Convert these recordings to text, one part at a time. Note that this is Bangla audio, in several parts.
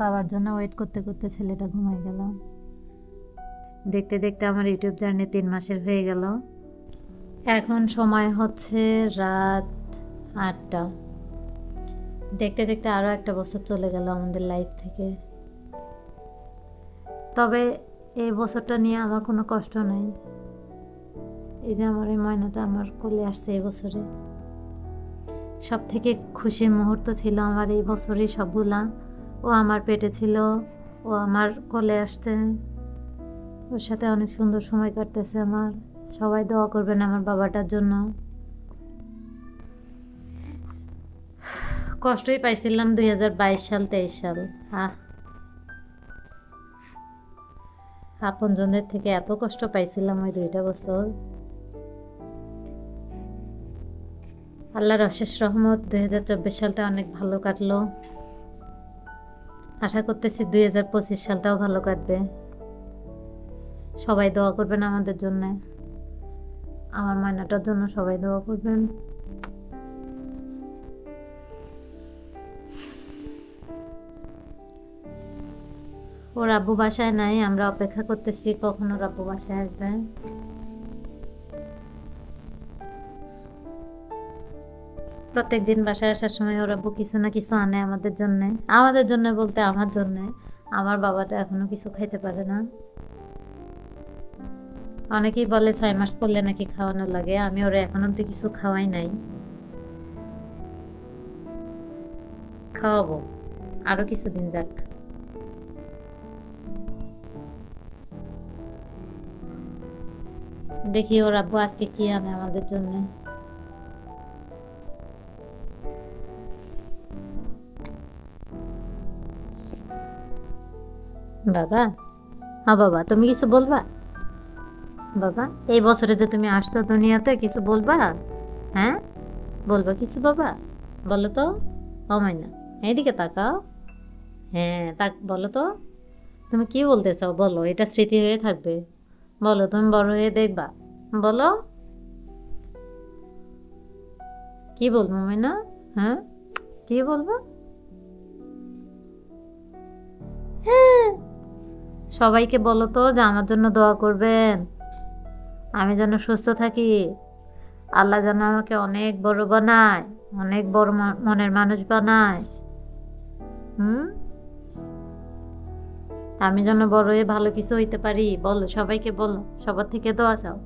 বাবার জন্য ওয়েট করতে করতে ছেলেটা ঘুমায় গেল। দেখতে দেখতে আমার ইউটিউব জার্নি 3 মাসের হয়ে গেল। এখন সময় হচ্ছে রাত 8টা। দেখতে দেখতে আরও একটা বছর চলে গেল আমাদের লাইফ থেকে। তবে এই বছরটা নিয়ে আমার কোনো কষ্ট নাই। এই যে আমার এই ময়নাটা আমার কোলে আসছে এই বছরে, সব থেকে খুশির মুহূর্ত ছিল আমার এই বছরই সবগুলা। ও আমার পেটে ছিল, ও আমার কোলে আসছে, ওর সাথে অনেক সুন্দর সময় কাটতেছে আমার। সবাই দোয়া করবেন আমার বাবাটার জন্য। কষ্টই পাইছিলাম 2022 সাল 23 সাল। আপনজনদের থেকে এত কষ্ট পাইছিলাম ওই 2টা বছর। আল্লাহর অশেষ রহমত 2024 সালটা অনেক ভালো কাটলো। আশা করতেছি 2025 সালটাও ভালো কাটবে। সবাই দোয়া করবেন আমাদের জন্য, আমার ময়নাটার জন্য সবাই দোয়া করবেন। ওর আব্বু বাসায় নাই, আমরা অপেক্ষা করতেছি কখন ওর আব্বু বাসায় আসবে। প্রত্যেকদিন বাসায় আসার সময় ওর আব্বু কিছু না কিছু আনে আমাদের জন্য বলতে আমার জন্য। আমার বাবাটা এখনো কিছু খাইতে পারে না। অনেকেই বলে 6 মাস পড়লে নাকি খাওয়ানো লাগে, আমি ওরা এখন অব্দি কিছু খাওয়াই নাই। খাওয়াবো আরো কিছুদিন যাক। দেখি ওর আব্বু আজকে কি আনে আমাদের জন্য। বাবা, হ্যাঁ বাবা, তুমি কিছু বলবা? বাবা, এই বছরে যে তুমি আসছো দুনিয়াতে, কিছু বলবা? হ্যাঁ, বলবা কিছু বাবা? বলো তো। ও মাইনা, এইদিকে তাকাও। হ্যাঁ, বলো তো, তুমি কি বলতে চাও বলো, এটা স্মৃতি হয়ে থাকবে। বলো, তুমি বড় হয়ে দেখবা। বলো কি বলবো মাইনা? হ্যাঁ, কি বলবো? হ্যাঁ, সবাইকে বলো তো যে আমার জন্য দোয়া করবেন, আমি যেন সুস্থ থাকি, আল্লাহ যেন আমাকে অনেক বড় বানায়, অনেক বড় মনের মানুষ বানায়। আমি যেন বড় হয়ে ভালো কিছু হইতে পারি। বলো, সবাইকে বলো, সবার থেকে দোয়া চাও।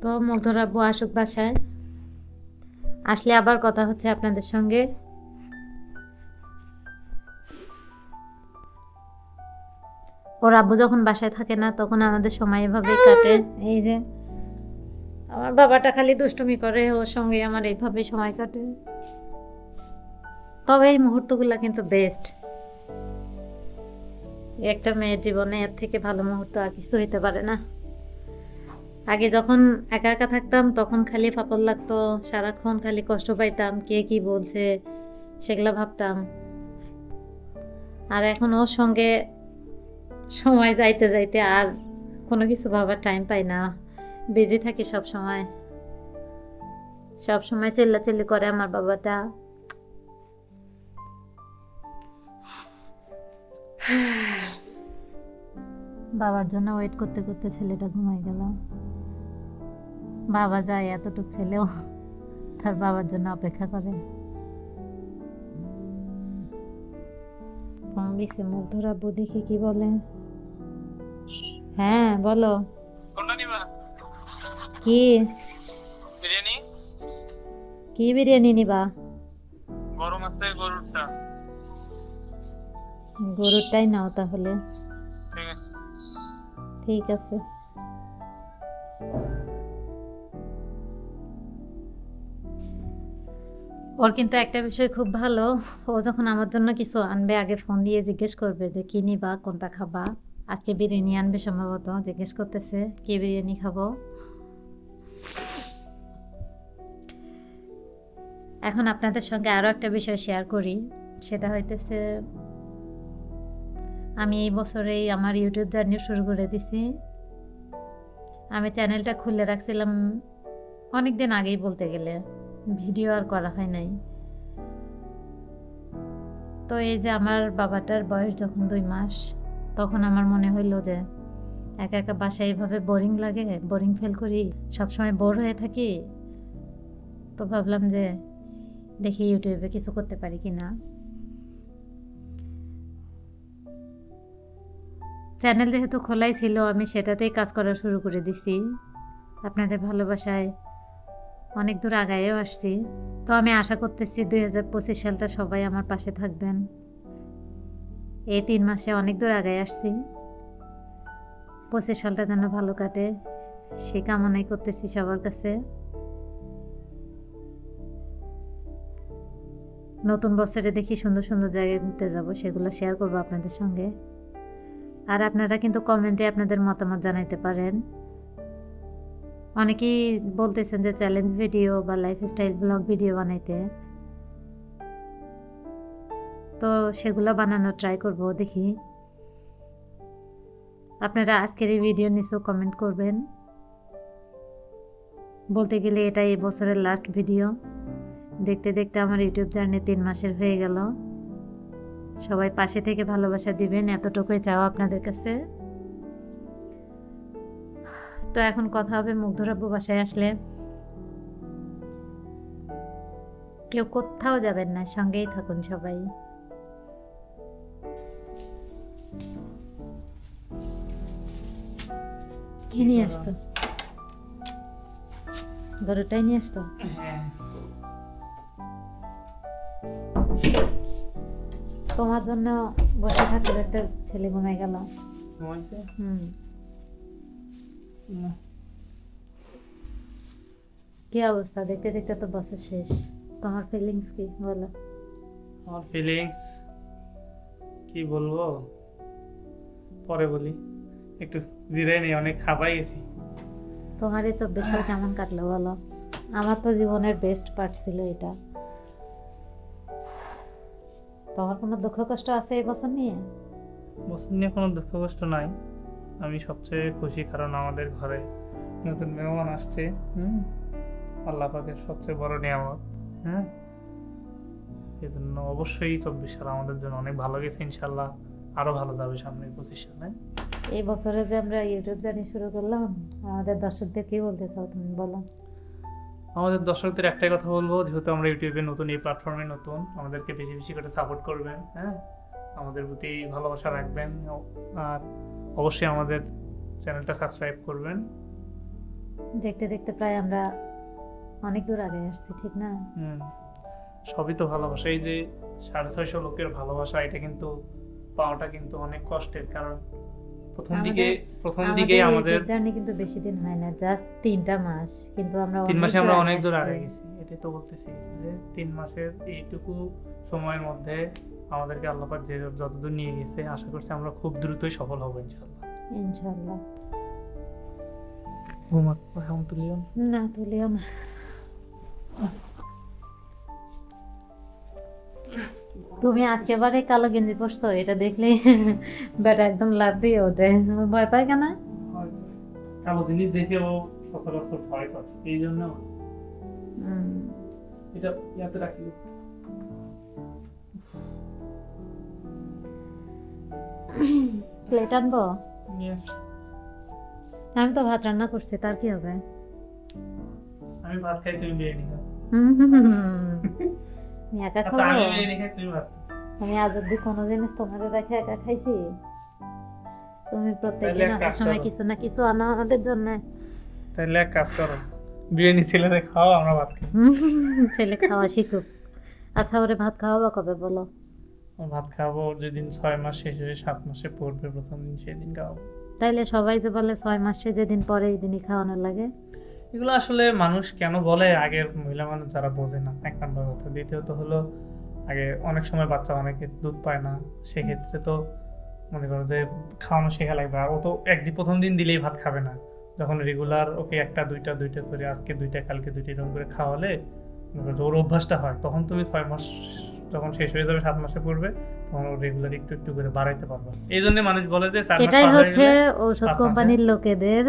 তো মুগ্ধর আব্বু আসুক বাসায়, আসলে আবার কথা হচ্ছে আপনাদের সঙ্গে। ওর আব্বু যখন বাসায় থাকে না তখন আমাদের সময় এভাবেই কাটে। এই যে আমার বাবাটা খালি দুষ্টুমি করে, ওর সঙ্গে আমার এইভাবেই সময় কাটে। তবে এই মুহূর্তগুলো কিন্তু বেস্ট। একটা মেয়ের জীবনে এর থেকে ভালো মুহূর্ত আর কিছু হইতে পারে না। আগে যখন একা একা থাকতাম তখন খালি ফাপল লাগতো, সারাক্ষণ খালি কষ্ট পাইতাম, কে কি বলছে সেগুলা ভাবতাম। আর এখন ওর সঙ্গে সময় যাইতে যাইতে আর কোনো কিছু ভাবার টাইম পাই না, বিজি থাকি সব সময়। চিল্লাচিল্লি করে আমার বাবাটা। বাবার জন্য ওয়েট করতে করতে ছেলেটা ঘুমায় গেল। বাবা যায়, এতটুক ছেলেও তার বাবার জন্য অপেক্ষা করে। মুগ্ধর আব্বু দেখি কি বলে। হ্যাঁ বলো। কি বিরিয়ানি? কি বিরিয়ানি নিবা? গরম আছে গরুরটা। গরুরটাই নাও তাহলে। ঠিক আছে। ঠিক আছে। ওর কিন্তু একটা বিষয় খুব ভালো, ও যখন আমার জন্য কিছু আনবে আগে ফোন দিয়ে জিজ্ঞেস করবে যে কি নিবা, কোনটা খাবা। আজকে বিরিয়ানি আনবে সম্ভবত, জিজ্ঞেস করতেছে কি বিরিয়ানি খাবো। এখন আপনাদের সঙ্গে আরও একটা বিষয় শেয়ার করি, সেটা হইতেছে আমি এই বছরেই আমার ইউটিউব জার্নি শুরু করে দিছি। আমি চ্যানেলটা খুলে রাখছিলাম অনেক দিন আগেই, বলতে গেলে ভিডিও আর করা হয় নাই। তো এই যে আমার বাবাটার বয়স যখন 2 মাস, তখন আমার মনে হইলো যে একা একা বাসায় এইভাবে বোরিং লাগে, বোরিং ফিল করি, সবসময় বোর হয়ে থাকি। তো ভাবলাম যে দেখি ইউটিউবে কিছু করতে পারি কিনা। চ্যানেল যেহেতু খোলাই ছিল, আমি সেটাতেই কাজ করা শুরু করে দিছি। আপনাদের ভালোবাসায় অনেক দূর আগায়েও আসছি। তো আমি আশা করতেছি 2025 সালটা সবাই আমার পাশে থাকবেন। এই 3 মাসে অনেক দূর আগায় আসছি, 25 সালটা যেন ভালো কাটে সে কামনাই করতেছি সবার কাছে। নতুন বছরে দেখি সুন্দর সুন্দর জায়গায় ঘুরতে যাব, সেগুলো শেয়ার করব আপনাদের সঙ্গে। আর আপনারা কিন্তু কমেন্টে আপনাদের মতামত জানাইতে পারেন। অনেকেই বলতেছেন যে চ্যালেঞ্জ ভিডিও বা লাইফস্টাইল ব্লগ ভিডিও বানাইতে, তো সেগুলো বানানোর ট্রাই করব, দেখি। আপনারা আজকের এই ভিডিও নিচেও কমেন্ট করবেন। বলতে গেলে এটা এই বছরের লাস্ট ভিডিও। দেখতে দেখতে আমার ইউটিউব জার্নি 3 মাসের হয়ে গেল। সবাই পাশে থেকে ভালোবাসা দিবেন, এতটুকুই চাও আপনাদের কাছে। তো এখন কথা হবে মুগ্ধর আব্বু বাসায় আসলে। কেউ কোথাও যাবেন না, সঙ্গেই থাকুন সবাই। কি নিয়ে আসতো? গরুটাই নিয়ে আসতো। তোমার জন্য বসে থাকতে থাকতে ছেলে ঘুমাই গেল। কি অবস্থা? দেখতে দেখতে তো বছর শেষ। তোমার ফিলিংস কি বলো? আমার ফিলিংস কি বলবো, পরে বলি। একটু জিরাই নেই, অনেক খাবাই গেছি। তোমার এই 24 সাল কেমন কাটলো বলো? আমার তো জীবনের বেস্ট পার্ট ছিল এটা। তোমার কোনো দুঃখ কষ্ট আছে এই বছর নিয়ে? বছর নিয়ে কোনো দুঃখ কষ্ট নাই। আমি সবচেয়ে খুশি, কারণ আমাদের ঘরে নতুন মেহমান আসছে। আল্লাহ পাকের সবচেয়ে বড় নিয়ামত। এই জন্য অবশ্যই 24 সাল আমাদের জন্য অনেক ভালো গেছে। ইনশাল্লাহ আরো ভালো যাবে সামনে 25 সালে। এই বছরে যে আমরা ইউটিউব জার্নি শুরু করলাম, আমাদের দর্শকদের কি বলতে চাও তুমি বলো? আমাদের দর্শকদের একটাই কথা বলবো, যেহেতু আমরা ইউটিউবে নতুন, এই প্ল্যাটফর্মে নতুন, আমাদেরকে বেশি বেশি করে সাপোর্ট করবেন। আমাদের প্রতি ভালোবাসা রাখবেন, আর অবশ্যই আমাদের চ্যানেলটা সাবস্ক্রাইব করবেন। দেখতে দেখতে প্রায় আমরা অনেক দূর আগে আসছি, ঠিক না? সবই তো ভালোবাসা। এই যে 650 লোকের ভালোবাসা, এটা কিন্তু পাওয়াটা কিন্তু অনেক কষ্টের। কারণ প্রথম দিকে আমাদের জার্নি কিন্তু বেশি দিন হয় না, জাস্ট 3টা মাস, কিন্তু আমরা 3 মাসে আমরা অনেক দূর আগে গেছি। এটাই তো বলতেছি যে 3 মাসের এইটুকু সময়ের মধ্যে আমাদেরকে আল্লাহ পাক যে যতদূর নিয়ে গেছে, আশা করছি আমরা খুব দ্রুতই সফল হব ইনশাআল্লাহ। ইনশাআল্লাহ। ঘুমা এখন তুলিও না, তুলিও না। তুমি আজকে বারে কালো গেঞ্জি পরছো, এটা দেখলে বেটা একদম লাভ দিয়ে ওঠে। ভয় পায় কেন? কালো জিনিস দেখে ও সচরাচর ভয় পায়, এই জন্য এটা ইয়াতে রাখি। প্লেট আনবো? আমি তো ভাত রান্না করছি, তার কি হবে? আমি ভাত খাই, তুমি বিরিয়ানি খাও। আমি একা খাবো? আমি বিরিয়ানি খাই, তুমি ভাত। আমি আজ অব্দি কোনো জিনিস তোমার রেখে একা খাইছি? তুমি প্রত্যেকদিন আসার সময় কিছু না কিছু আনো আমাদের জন্য। তাহলে এক কাজ করো, বিরিয়ানি ছেলে খাও, আমরা ভাত খাই। ছেলে খাওয়া শিখুক। আচ্ছা, ওরে ভাত খাওয়াবো কবে বলো? ভাত খাবো যেদিন 6 মাস শেষ হয়ে 7 মাসে পড়বে প্রথম দিন, সেদিন খাওয়াবো। তাইলে সবাই যে বলে 6 মাসে যেদিন পরে এই দিনই খাওয়ানোর লাগে, এগুলো আসলে মানুষ কেন বলে? আগের মহিলা মানুষ যারা বোঝে না, এক নম্বর কথা। দ্বিতীয়ত হলো, আগে অনেক সময় বাচ্চা অনেকে দুধ পায় না, সেক্ষেত্রে তো মনে করো যে খাওয়ানো শেখা লাগবে। আর ও তো প্রথম দিন দিলেই ভাত খাবে না। যখন রেগুলার ওকে একটা দুইটা করে, আজকে 2টা কালকে 2টা এরকম করে খাওয়ালে ওর অভ্যাসটা হয়, তখন তুমি 6 মাস যখন শেষ হয়ে যাবে 7 মাসে পড়বে তখন ও রেগুলার একটু একটু করে বাড়াইতে পারবে। এই জন্য মানুষ বলে যে 4 মাস এটাই পার হয়ে হচ্ছে গেলে ঔষধ 5 মাসে কোম্পানির লোকেদের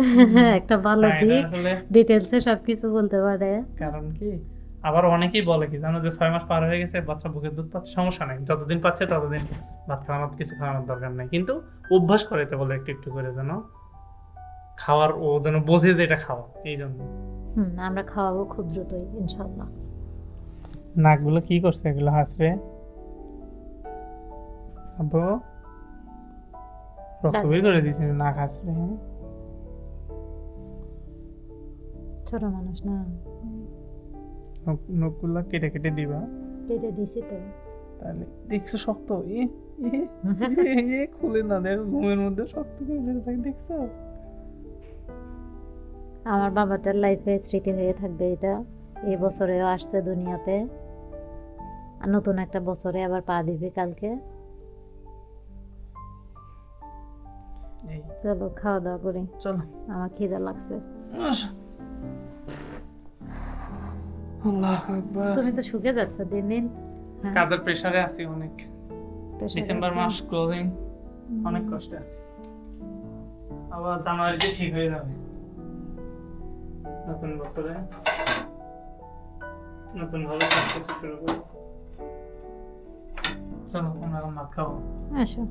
একটা ভালো হ্যাঁ, এটা দিক, আসলে ডিটেলসে সবকিছু বলতে পারে। কারণ কি আবার অনেকেই বলে কি জানো যে 6 মাস পার হয়ে গেছে বাচ্চা বুকের দুধ পাচ্ছে, সমস্যা নাই, যতদিন পাচ্ছে ততদিন ভাত খাওয়ানোর কিছু খাওয়ানোর দরকার নেই, কিন্তু অভ্যাস করাইতে বলে একটু একটু করে যেন খাওয়ার ও যেন বোঝে যে এটা খাওয়া। এই জন্য আমরা খাওয়াবো খুব দ্রুতই ইনশাল্লাহ। নাকগুলো কি করছে এগুলো হাসরে আব্বু রক্ত বের করে দিয়েছি নাক হাসরে। হ্যাঁ ছোট মানুষ না, নখগুলো কেটে কেটে দিবা। কেটে দিছি তো। তাহলে দেখছো শক্ত খুলে না, দেখো ঘুমের মধ্যে শক্ত করে ধরে থাকে, দেখছো? আমার বাবাটার লাইফে স্মৃতি হয়ে থাকবে এটা। এই বছরেও আসছে দুনিয়াতে, আর নতুন একটা বছরে আবার পা দিবে কালকে। এই চলো খাওয়া দাওয়া করি, চলো। আমার খিদা লাগছে। আল্লাহু আকবার। তুমি তো শুকে যাচ্ছ দিন দিন। হ্যাঁ, কাজের প্রেসারে আছি অনেক, pressure ডিসেম্বর আছে। মাস ক্লোজিং, অনেক কষ্টে আছি। আবার জানুয়ারিতে ঠিক হয়ে যাবে, নতুন বছরে নতুন ভাবে সবকিছু শুরু করবো। চলো আমরা এখন ভাত খাবো। আসো।